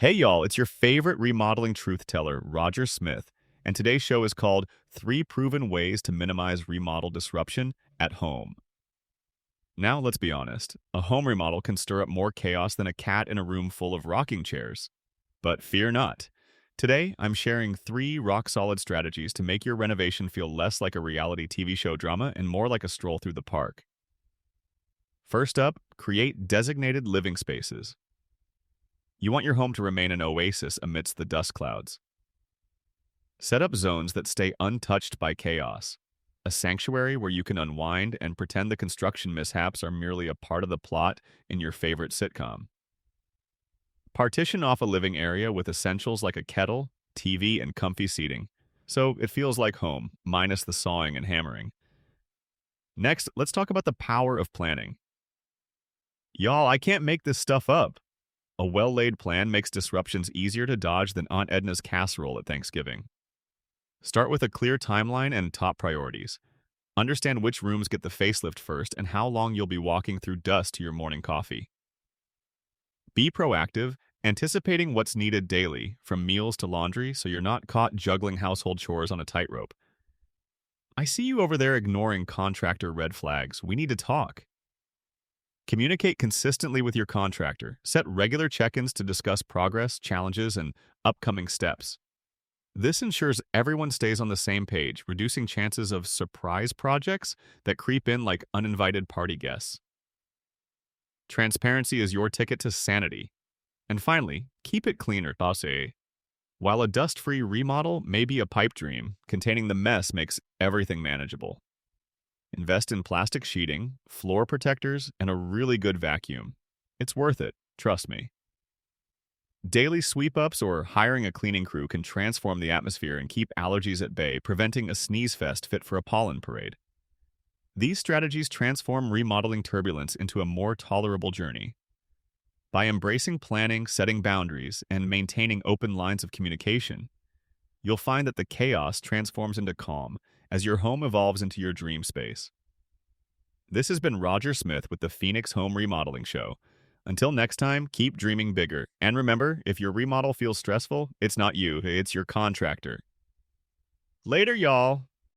Hey y'all, it's your favorite remodeling truth teller, Roger Smith, and today's show is called Three Proven Ways to Minimize Remodel Disruption at Home. Now, let's be honest, a home remodel can stir up more chaos than a cat in a room full of rocking chairs. But fear not. Today, I'm sharing three rock solid strategies to make your renovation feel less like a reality TV show drama and more like a stroll through the park. First up, create designated living spaces. You want your home to remain an oasis amidst the dust clouds. Set up zones that stay untouched by chaos. A sanctuary where you can unwind and pretend the construction mishaps are merely a part of the plot in your favorite sitcom. Partition off a living area with essentials like a kettle, TV, and comfy seating, so it feels like home, minus the sawing and hammering. Next, let's talk about the power of planning. Y'all, I can't make this stuff up. A well-laid plan makes disruptions easier to dodge than Aunt Edna's casserole at Thanksgiving. Start with a clear timeline and top priorities. Understand which rooms get the facelift first and how long you'll be walking through dust to your morning coffee. Be proactive, anticipating what's needed daily, from meals to laundry, so you're not caught juggling household chores on a tightrope. I see you over there ignoring contractor red flags. We need to talk. Communicate consistently with your contractor. Set regular check-ins to discuss progress, challenges, and upcoming steps. This ensures everyone stays on the same page, reducing chances of surprise projects that creep in like uninvited party guests. Transparency is your ticket to sanity. And finally, keep it cleaner. While a dust-free remodel may be a pipe dream, containing the mess makes everything manageable. Invest in plastic sheeting, floor protectors, and a really good vacuum. It's worth it, trust me. Daily sweep-ups or hiring a cleaning crew can transform the atmosphere and keep allergies at bay, preventing a sneeze fest fit for a pollen parade. These strategies transform remodeling turbulence into a more tolerable journey. By embracing planning, setting boundaries, and maintaining open lines of communication, you'll find that the chaos transforms into calm as your home evolves into your dream space. This has been Roger Smith with the Phoenix Home Remodeling Show. Until next time, keep dreaming bigger. And remember, if your remodel feels stressful, it's not you, it's your contractor. Later, y'all.